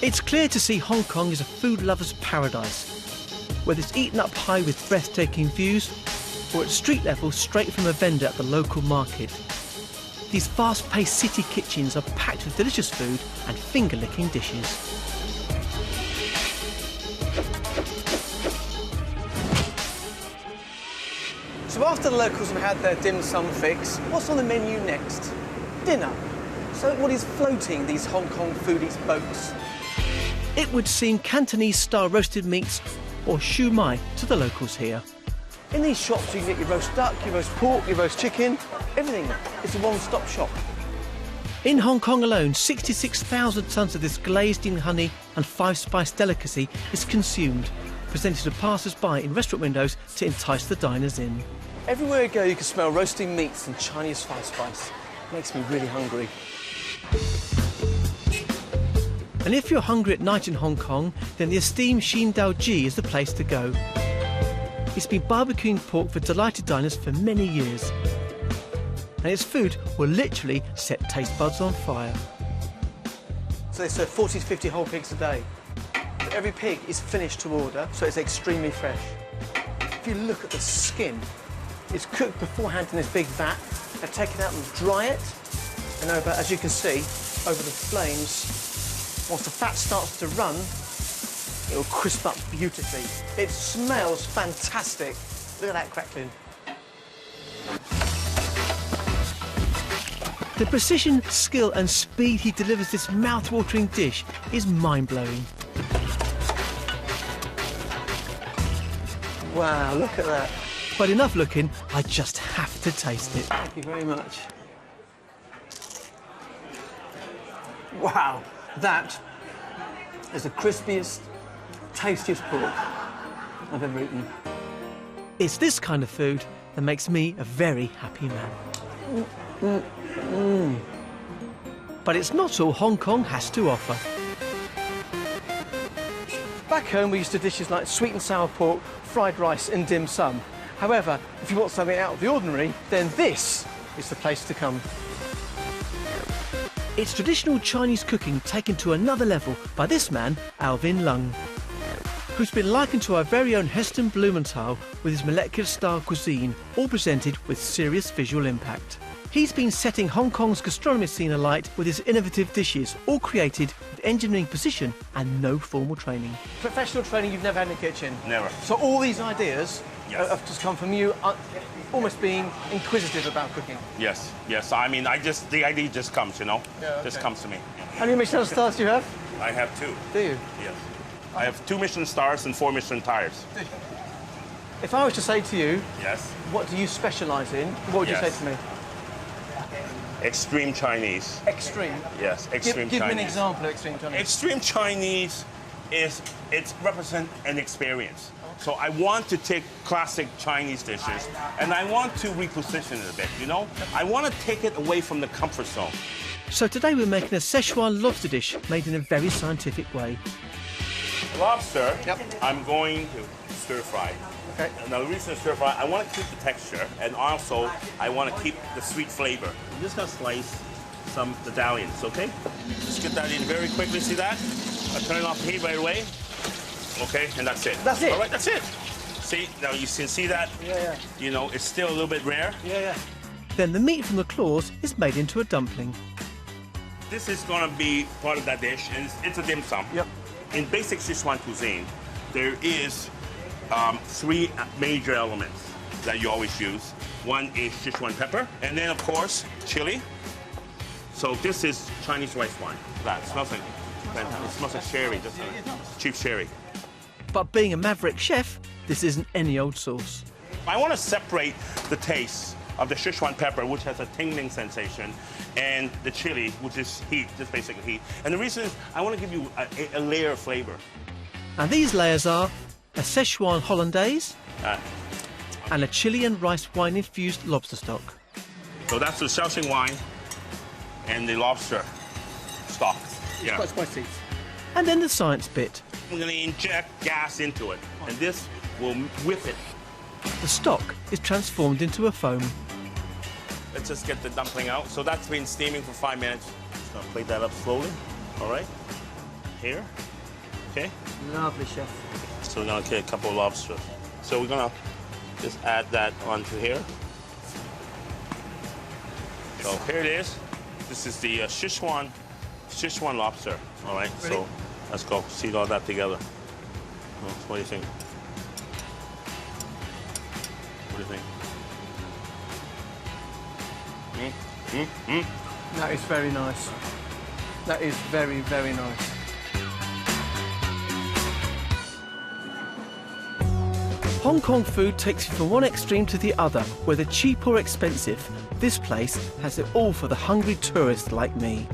It's clear to see Hong Kong is a food lover's paradise, whether it's eaten up high with breathtaking views or at street level straight from a vendor at the local market. These fast-paced city kitchens are packed with delicious food and finger-licking dishes. So after the locals have had their dim sum fix, what's on the menu next? Dinner. So what is floating these Hong Kong foodies' boats? It would seem Cantonese-style roasted meats or shoo mai to the locals here. In these shops you can get your roast duck, your roast pork, your roast chicken, everything. It's a one-stop shop. In Hong Kong alone, 66,000 tonnes of this glazed-in honey and five-spice delicacy is consumed, presented to passers-by in restaurant windows to entice the diners in. Everywhere you go you can smell roasting meats and Chinese five spice. Makes me really hungry. And if you're hungry at night in Hong Kong, then the esteemed Xin Dao Ji is the place to go. It's been barbecuing pork for delighted diners for many years. And its food will literally set taste buds on fire. So they serve 40 to 50 whole pigs a day. Every pig is finished to order, so it's extremely fresh. If you look at the skin, it's cooked beforehand in this big vat. They've taken it out and dry it. And over, as you can see, over the flames, once the fat starts to run, it will crisp up beautifully. It smells fantastic. Look at that crackling. The precision, skill and speed he delivers this mouth-watering dish is mind-blowing. Wow, look at that. But enough looking, I just have to taste it. Thank you very much. Wow, that is the crispiest, tastiest pork I've ever eaten. It's this kind of food that makes me a very happy man. But it's not all Hong Kong has to offer. Back home, we used to dishes like sweet and sour pork, fried rice and dim sum. However, if you want something out of the ordinary, then this is the place to come. It's traditional Chinese cooking taken to another level by this man, Alvin Lung, who's been likened to our very own Heston Blumenthal with his molecular-style cuisine, all presented with serious visual impact. He's been setting Hong Kong's gastronomy scene alight with his innovative dishes, all created with engineering precision and no formal training. Professional training you've never had in the kitchen? Never. So all these ideas Yes. have just come from you, almost being inquisitive about cooking? Yes, yes. I mean, the idea just comes, you know? Yeah, okay. Just comes to me. How many Michelin stars do you have? I have 2. Do you? Yes. I have 2 Michelin stars and 4 Michelin tires. If I was to say to you, Yes. what do you specialise in, what would you say Yes. to me? Extreme Chinese. Extreme? Yes, extreme Give Chinese. me an example of extreme Chinese. Extreme Chinese it represents an experience. So I want to take classic Chinese dishes and I want to reposition it a bit, you know? I want to take it away from the comfort zone. So today we're making a Szechuan lobster dish made in a very scientific way. Lobster, Yep. I'm going to stir fry. Okay. Now the reason to stir fry, I want to keep the texture and also I want to keep the sweet flavor. I'm just going to slice some medallions, okay? Just get that in very quickly, see that? I turn off the heat right away. Okay, and that's it. That's it? All right, that's it. See, now you can see that? Yeah. You know, it's still a little bit rare. Yeah. Then the meat from the claws is made into a dumpling. This is going to be part of that dish, and it's a dim sum. Yep. In basic Sichuan cuisine, there is 3 major elements that you always use. One is Sichuan pepper, and then, of course, chili. So this is Chinese rice wine. That smells like, it smells like sherry, doesn't it? Cheap sherry. But being a maverick chef, this isn't any old sauce. I want to separate the taste of the Sichuan pepper, which has a tingling sensation, and the chili, which is heat, just basically heat. And the reason is I want to give you a layer of flavor. And these layers are a Szechuan hollandaise and a chili and rice wine-infused lobster stock. So that's the Shaoxing wine and the lobster stock. Yeah. Quite spicy. And then the science bit. I'm going to inject gas into it, and this will whip it. The stock is transformed into a foam. Let's just get the dumpling out. So that's been steaming for 5 minutes. Just going to plate that up slowly, all right? here. Okay. Lovely, chef. So we're gonna get a couple of lobsters. So we're gonna just add that onto here. So here it is. This is the Sichuan lobster. All right. Ready? So let's go seed all that together. What do you think? What do you think? That is very nice. That is very, very nice. Hong Kong food takes you from one extreme to the other, whether cheap or expensive. This place has it all for the hungry tourist like me.